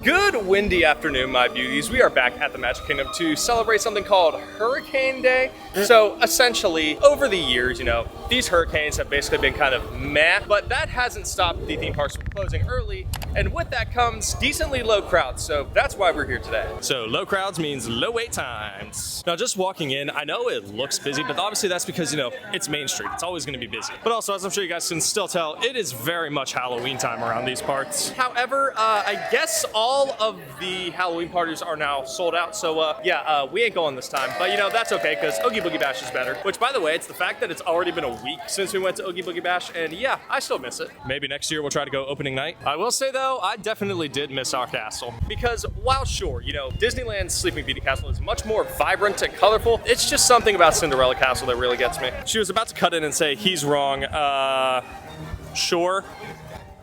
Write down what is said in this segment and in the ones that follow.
Good windy afternoon, my beauties. We are back at the Magic Kingdom to celebrate something called Hurricane Day. So essentially, over the years, these hurricanes have basically been kind of meh, but that hasn't stopped the theme parks from closing early. And with that comes decently low crowds. So that's why we're here today. So low crowds means low wait times. Now just walking in, I know it looks busy, but obviously that's because, it's Main Street. It's always going to be busy. But also, as I'm sure you guys can still tell, it is very much Halloween time around these parts. However, I guess all of the Halloween parties are now sold out. So we ain't going this time. But that's okay because Oogie Boogie Bash is better. Which, by the way, it's the fact that it's already been a week since we went to Oogie Boogie Bash. And yeah, I still miss it. Maybe next year we'll try to go opening night. I will say though, I definitely did miss our castle. Because while sure, Disneyland's Sleeping Beauty Castle is much more vibrant and colorful, it's just something about Cinderella Castle that really gets me. She was about to cut in and say, he's wrong. Sure.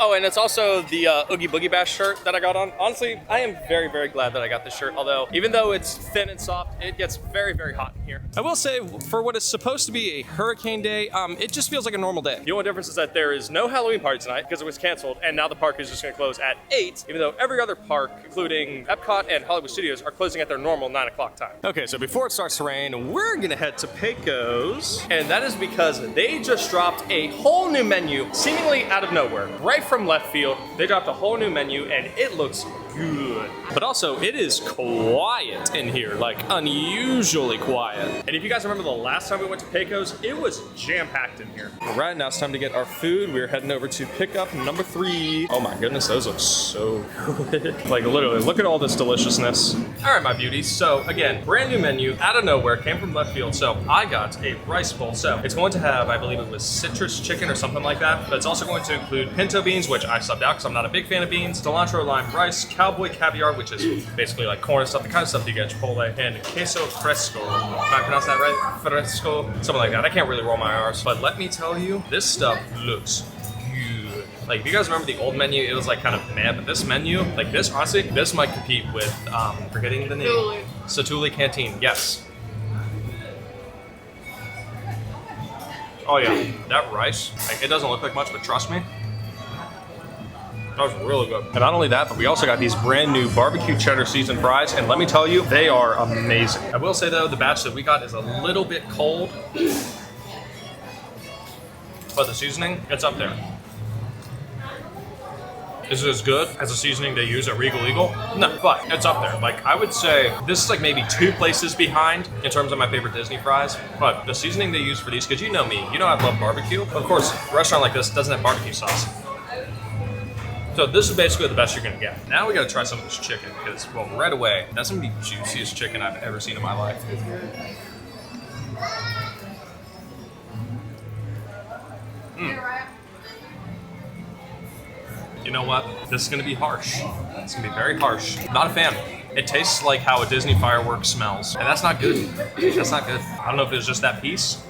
Oh, and it's also the Oogie Boogie Bash shirt that I got on. Honestly, I am very, very glad that I got this shirt. Although, even though it's thin and soft, it gets very, very hot in here. I will say, for what is supposed to be a hurricane day, it just feels like a normal day. The only difference is that there is no Halloween party tonight because it was canceled, and now the park is just going to close at 8, even though every other park, including Epcot and Hollywood Studios, are closing at their normal 9 o'clock time. Okay, so before it starts to rain, we're going to head to Pecos, and that is because they just dropped a whole new menu, seemingly out of nowhere, right from left field. They dropped a whole new menu and it looks good. But also, it is quiet in here, like unusually quiet. And if you guys remember the last time we went to Pecos, it was jam-packed in here. All right, now it's time to get our food. We're heading over to pickup number 3. Oh my goodness, those look so good. Like literally, look at all this deliciousness. All right, my beauties. So again, brand new menu out of nowhere, came from left field. So I got a rice bowl. So it's going to have, I believe it was citrus chicken or something like that. But it's also going to include pinto beans, which I subbed out because I'm not a big fan of beans, cilantro lime rice, cowboy caviar, which is basically like corn and stuff, the kind of stuff you get at Chipotle, and queso fresco. Am I pronouncing that right? Fresco? Something like that. I can't really roll my R's, but let me tell you, this stuff looks good. Like, if you guys remember the old menu, it was like kind of meh, but this menu, like this, honestly, this might compete with, forgetting the name. Satuli Canteen, yes. Oh yeah, that rice, like, it doesn't look like much, but trust me, that was really good. And not only that, but we also got these brand new barbecue cheddar seasoned fries, and let me tell you, they are amazing. I will say though, the batch that we got is a little bit cold, but the seasoning, it's up there. Is it as good as the seasoning they use at Regal Eagle? No, but it's up there. Like, I would say this is like maybe 2 places behind in terms of my favorite Disney fries, but the seasoning they use for these, because you know me, I love barbecue. Of course, a restaurant like this doesn't have barbecue sauce. So this is basically the best you're gonna get. Now we gotta try some of this chicken, because, well, right away, that's gonna be the juiciest chicken I've ever seen in my life. You know what? This is gonna be harsh. It's gonna be very harsh. Not a fan. It tastes like how a Disney firework smells, and that's not good. That's not good. I don't know if it was just that piece.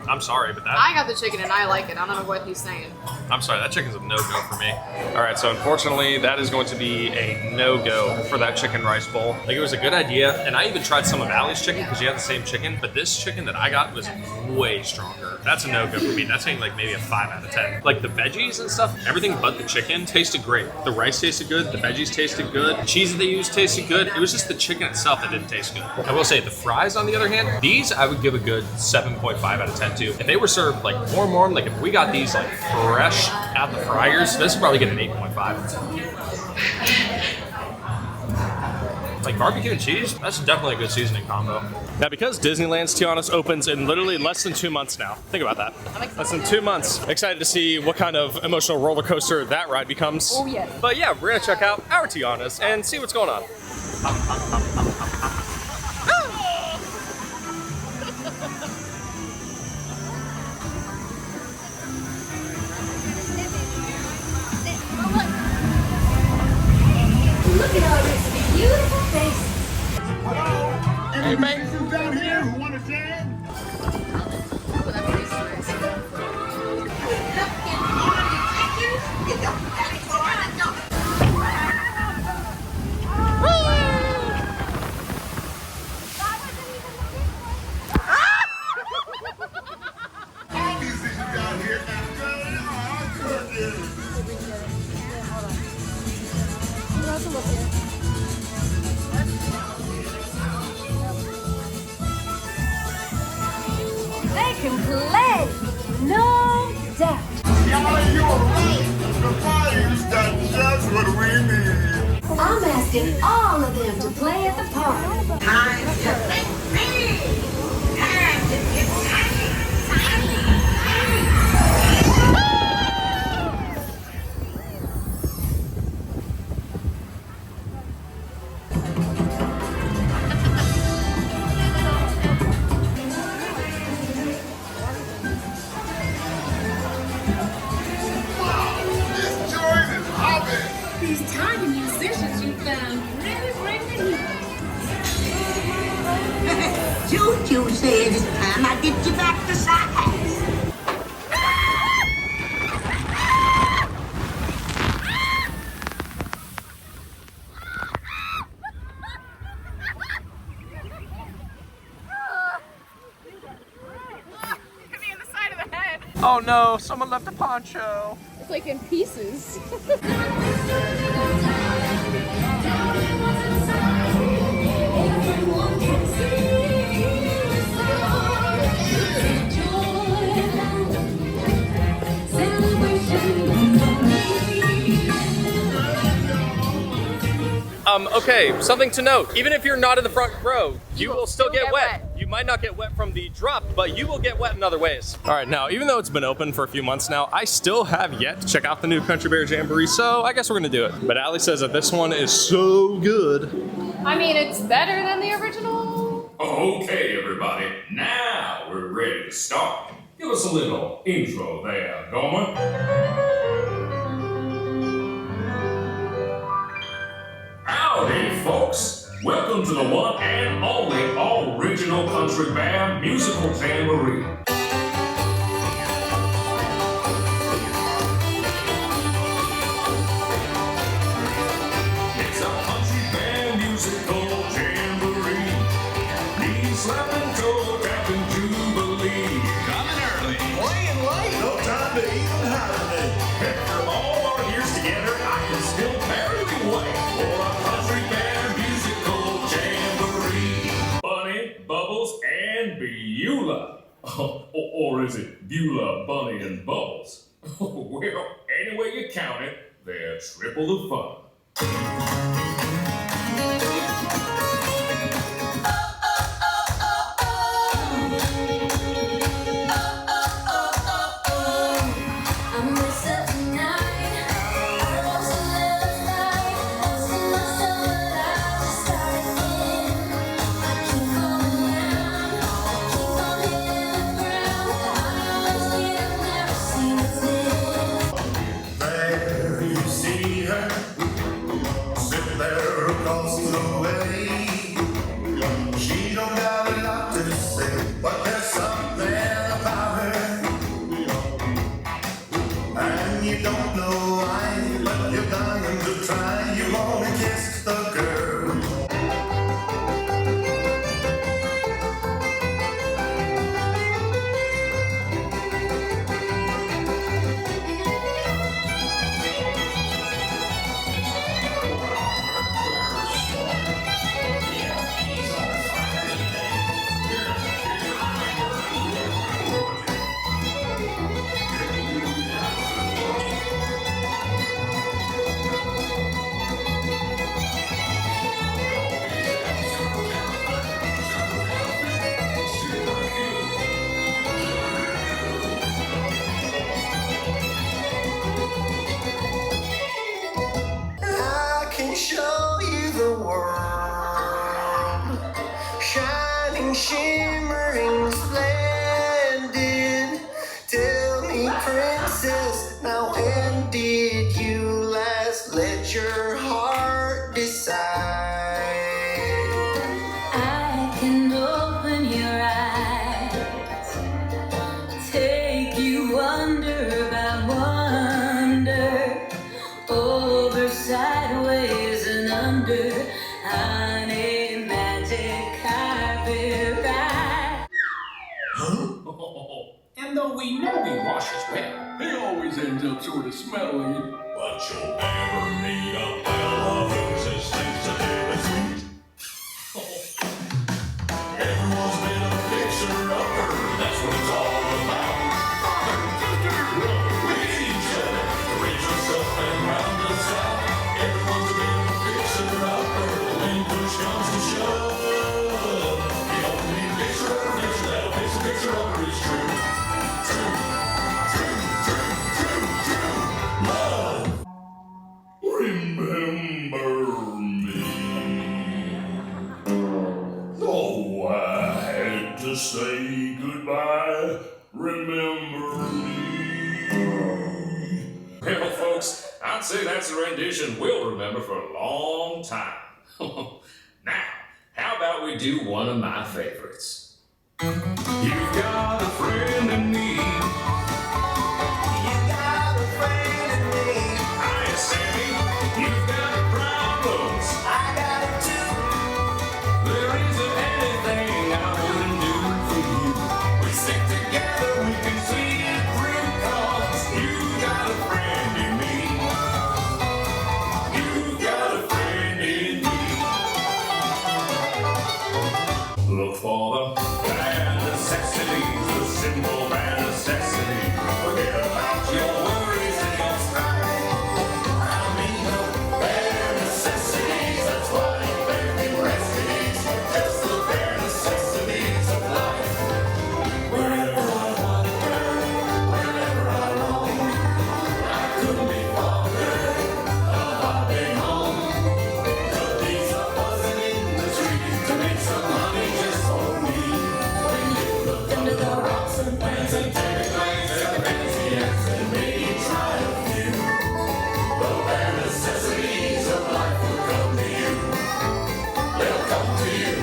I'm sorry, but I got the chicken and I like it. I don't know what he's saying. I'm sorry, that chicken's a no-go for me. All right, so unfortunately, that is going to be a no-go for that chicken rice bowl. Like, it was a good idea, and I even tried some of Allie's chicken because she had the same chicken, but this chicken that I got was way stronger. That's a no-go for me. That's saying like maybe a 5 out of 10. Like the veggies and stuff, everything but the chicken tasted great. The rice tasted good, the veggies tasted good, the cheese that they used tasted good. It was just the chicken itself that didn't taste good. I will say, the fries, on the other hand, these I would give a good 7.5 out of 10 too. If they were served like warm, like if we got these like fresh out the fryers, this would probably get an 8.5. Like barbecue and cheese, that's definitely a good seasoning combo. Now, because Disneyland's Tiana's opens in literally less than 2 months now. Think about that. Less than 2 months. Excited to see what kind of emotional roller coaster that ride becomes. Oh yeah. But yeah, we're gonna check out our Tiana's and see what's going on. Look at all this beautiful face. Hello? Any faces down here who want to dance? and play. No doubt. Tiana, you are right. The fire's got just what we need. I'm asking all of them to play at the park. Time to make me! Time to get tiny! Wow, this joint is hopping. These tiny musicians you found really bring the heat. Choo-choo said it's time I get you back to size. Hit me in the side of the head. Oh no, someone left a poncho. It's like in pieces. Okay, something to note. Even if you're not in the front row, you will still get wet. wet. You might not get wet from the drop, but you will get wet in other ways. All right, now, even though it's been open for a few months now, I still have yet to check out the new Country Bear Jamboree, so I guess we're gonna do it. But Allie says that this one is so good. I mean, it's better than the original. Okay, everybody, now we're ready to start. Give us a little intro there, Gomer. Howdy, folks. Welcome to the one and only original Country Bear Musical Jamboree. It's a Country Bear Musical Jamboree. Knee slapping, toe tapping jubilee. Coming early. Playing late. No time to even hibernate. After all our years together, I can still barely wait for a Country Bear Musical Jamboree. Bunny, Bubbles, and Beulah. Or is it Beulah, Bunny, and Bubbles? Well, any way you count it, they're triple the fun. There you see her, sitting there across the way. She don't got a lot to say, but there's something about her. And you don't know why, but you're dying to try. You wanna kiss the girl. I can show you the world, shining, shimmering, splendid. Tell me, princess, now when did you last let your heart decide? I can open your eyes, take you wonder by wonder, over, sideways, and under, honey, magic carpet ride. And though we know he washes well, he always ends up sort of smelly. But you'll never meet a fella who's as sensitive as sweet. Everyone's been a fixer-upper, that's what it's all remember me. Well, folks, I'd say that's a rendition we'll remember for a long time. Now, how about we do one of my favorites? You've got a friend in me. You've got a friend in me. Hi, Sammy. You've got problems. I got it too. There isn't anything I wouldn't do for you. We stick together, we can see it through, 'cause you got a friend in me. You got a friend in me. Look for the bad necessities, the simple bad necessities. Forget about your worries and your strife. I mean the bare necessities, that's why baby rest is just the bare necessities of life. Wherever I wander, wherever I roam, I couldn't be fonder of our being home. The bees are buzzing in the trees to make some honey just for me. When you look under the rocks and plants and take a glance at the fancy ants and maybe try a few, the bare necessities of life will come to you. They'll come to you.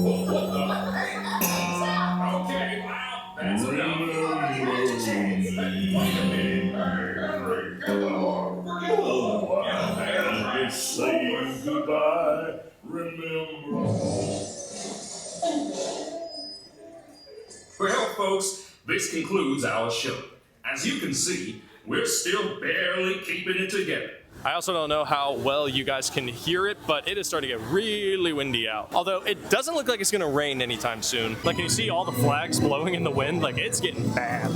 What the? Okay, wow, that's enough. Wait a minute. It's saying goodbye. Remember. Well, folks, this concludes our show. As you can see, we're still barely keeping it together. I also don't know how well you guys can hear it, but it is starting to get really windy out. Although it doesn't look like it's gonna rain anytime soon. Like, can you see all the flags blowing in the wind? Like, it's getting bad.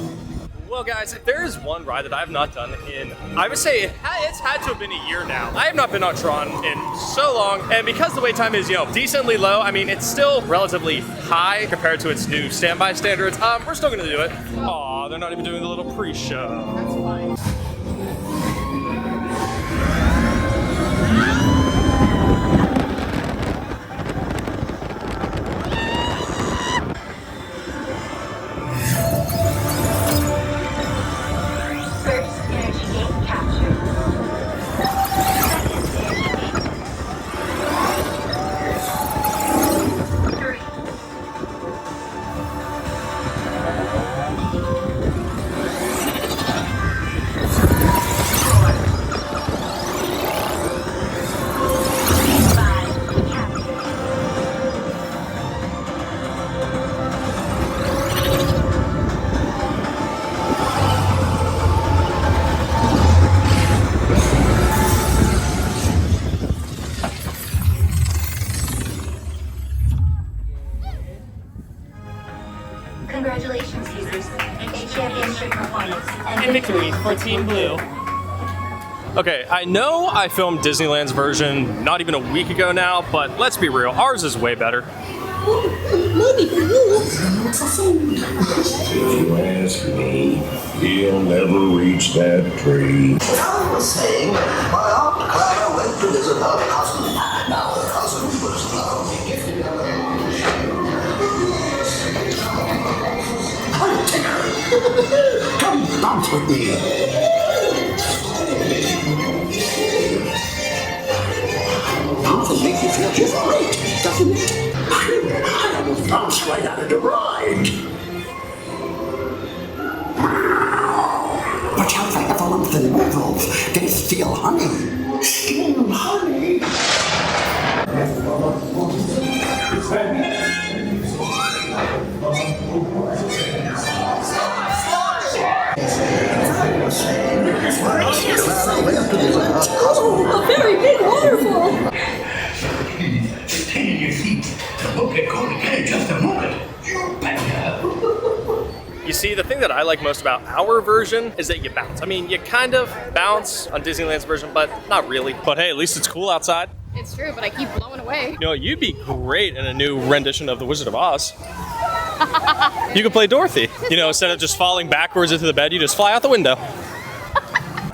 Well, guys, if there is one ride that I have not done in, I would say it's had to have been a year now. I have not been on Tron in so long, and because the wait time is, decently low, I mean, it's still relatively high compared to its new standby standards. We're still gonna do it. Aw, they're not even doing the little pre-show. That's fine. First energy gate captured. Second energy gate. 3. Congratulations, users. A championship performance. And victory for Team Blue. Okay, I know I filmed Disneyland's version not even a week ago now, but let's be real, ours is way better. Maybe for you. If you ask me, he'll never reach that tree. I was saying, my Aunt Clara went to visit her cousin. Now her cousin was not only gifted Come bounce with me. Bounce will make you feel just great, doesn't it? I almost bounced right out of the ride. Watch out for heffalumps and werewolves. They steal honey. Steal honey? Oh, a very big waterfall. Stay in your seat. The book is going to get in just a moment. You better. You see, the thing that I like most about our version is that you bounce. I mean, you kind of bounce on Disneyland's version, but not really. But hey, at least it's cool outside. It's true, but I keep blowing away. You know, you'd be great in a new rendition of The Wizard of Oz. You could play Dorothy. You know, instead of just falling backwards into the bed, you just fly out the window.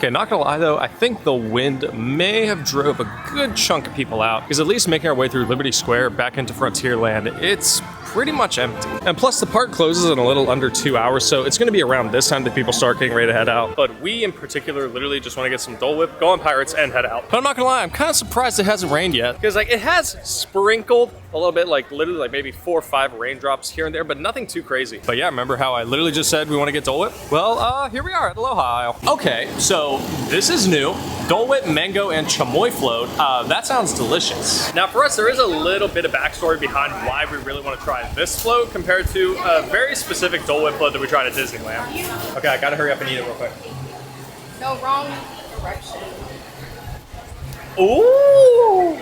Okay, not gonna lie though, I think the wind may have drove a good chunk of people out, because at least making our way through Liberty Square back into Frontierland, it's pretty much empty. And plus the park closes in a little under 2 hours, so it's gonna be around this time that people start getting ready to head out. But we in particular literally just wanna get some Dole Whip, go on Pirates, and head out. But I'm not gonna lie, I'm kind of surprised it hasn't rained yet, because like it has sprinkled a little bit, like literally like maybe 4 or 5 raindrops here and there, but nothing too crazy. But yeah, remember how I literally just said we wanna get Dole Whip? Well, here we are at Aloha Isle. Okay, so this is new. Dole Whip, mango, and chamoy float. That sounds delicious. Now for us, there is a little bit of backstory behind why we really want to try this float compared to a very specific Dole Whip float that we tried at Disneyland. Okay, I gotta hurry up and eat it real quick. No, wrong direction. Ooh!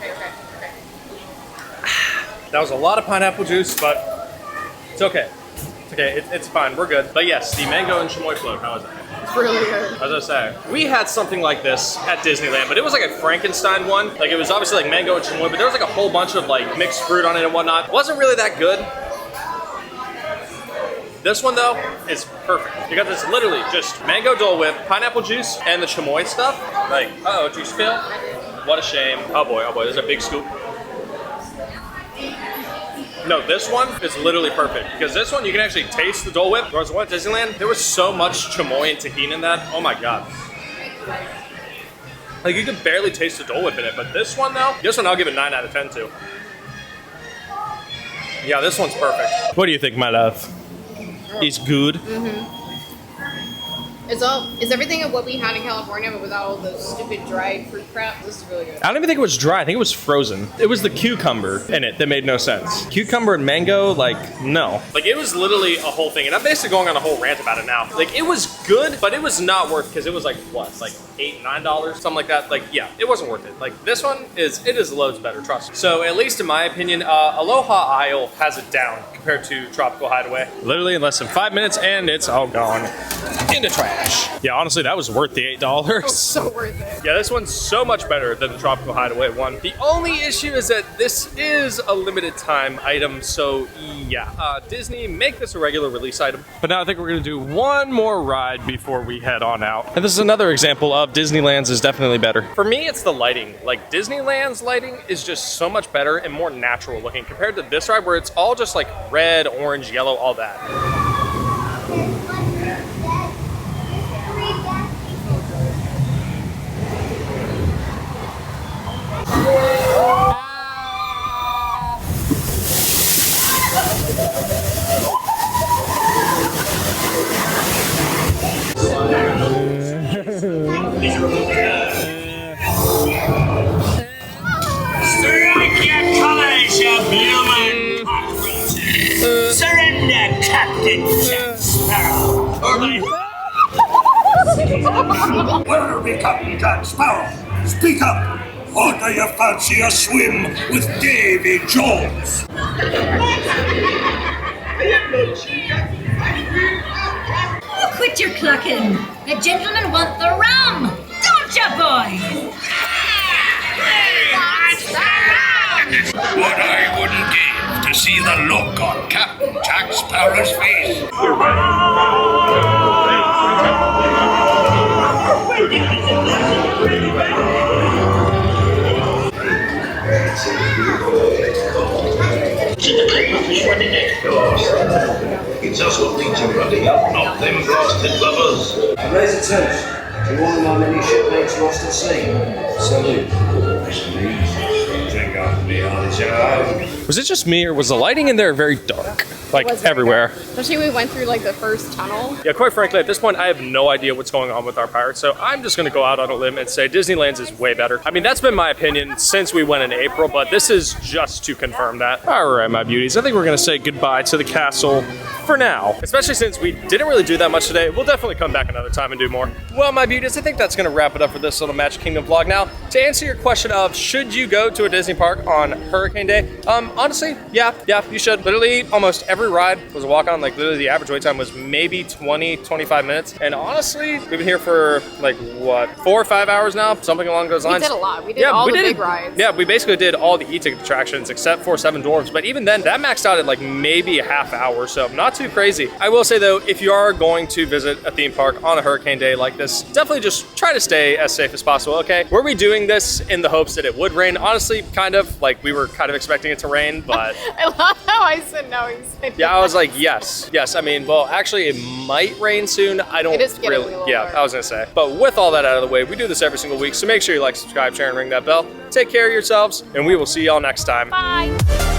Okay. That was a lot of pineapple juice, but it's okay. It's okay, it's fine, we're good. But yes, the mango and chamoy float, how was that? It's really good. As I was saying, we had something like this at Disneyland, but it was like a Frankenstein one. Like it was obviously like mango and chamoy, but there was like a whole bunch of like mixed fruit on it and whatnot. It wasn't really that good. This one though is perfect because it's literally just mango Dole Whip, pineapple juice, and the chamoy stuff. Like, uh-oh, did you spill? What a shame. Oh boy, there's a big scoop. No, this one is literally perfect because this one you can actually taste the Dole Whip. Whereas the one at Disneyland, there was so much chamoy and tahini in that. Oh my god. Like you could barely taste the Dole Whip in it, but this one though, this one I'll give it 9 out of 10 to. Yeah, this one's perfect. What do you think, my love? It's good. Mm-hmm. Is everything of what we had in California, but without all those stupid dried fruit crap? This is really good. I don't even think it was dry. I think it was frozen. It was the cucumber in it that made no sense. Cucumber and mango, like, no. Like, it was literally a whole thing. And I'm basically going on a whole rant about it now. Like, it was good, but it was not worth, because it was like, what? Like $8, $9, something like that. Like, yeah, it wasn't worth it. Like, this one is loads better, trust me. So, at least in my opinion, Aloha Isle has it down compared to Tropical Hideaway. Literally in less than 5 minutes, and it's all gone in the trash. Yeah, honestly, that was worth the $8. Oh, so worth it. Yeah, this one's so much better than the Tropical Hideaway one. The only issue is that this is a limited time item, so yeah. Disney, make this a regular release item. But now I think we're gonna do one more ride before we head on out. And this is another example of Disneyland's is definitely better. For me, it's the lighting. Like, Disneyland's lighting is just so much better and more natural looking compared to this ride where it's all just like red, orange, yellow, all that. Strike your colors, you blooming cockroaches! Surrender, Captain Jack Sparrow! Where are we, Captain Jack Sparrow? Speak up! Or do you fancy a swim with Davy Jones? Oh, quit your clucking. The gentlemen want the rum. Don't ya, boys? What I wouldn't give to see the look on Captain Jack Sparrow's face. It's us what needs you running up, not them blasted lovers. Raise a toast to all of my many shipmates lost at sea. Salute. Drink after me, Arlie. Was it just me, or was the lighting in there very dark? Like, Was very everywhere. dark. Especially when we went through like the first tunnel. Yeah, quite frankly, at this point, I have no idea what's going on with our pirates, so I'm just gonna go out on a limb and say Disneyland's is way better. I mean, that's been my opinion since we went in April, but this is just to confirm that. All right, my beauties, I think we're gonna say goodbye to the castle for now. Especially since we didn't really do that much today. We'll definitely come back another time and do more. Well, my beauties, I think that's gonna wrap it up for this little Magic Kingdom vlog. Now, to answer your question of should you go to a Disney park on Hurricane Day, honestly, yeah, you should. Literally, almost every every ride was a walk on. Like literally the average wait time was maybe 20, 25 minutes. And honestly, we've been here for like what, 4 or 5 hours now, something along those lines. We did a lot. We did all the big rides. Yeah, we basically did all the e-ticket attractions except for Seven Dwarfs. But even then, that maxed out at like maybe a half hour, so not too crazy. I will say though, if you are going to visit a theme park on a hurricane day like this, definitely just try to stay as safe as possible, okay? Were we doing this in the hopes that it would rain? Honestly, kind of. Like we were kind of expecting it to rain, but... I love how I said no, he said yeah, I was like, yes. I mean, well, actually it might rain soon. I don't It is getting really... a little Yeah, dark. I was gonna say. But with all that out of the way, we do this every single week, so make sure you like, subscribe, share, and ring that bell. Take care of yourselves, and we will see y'all next time. Bye.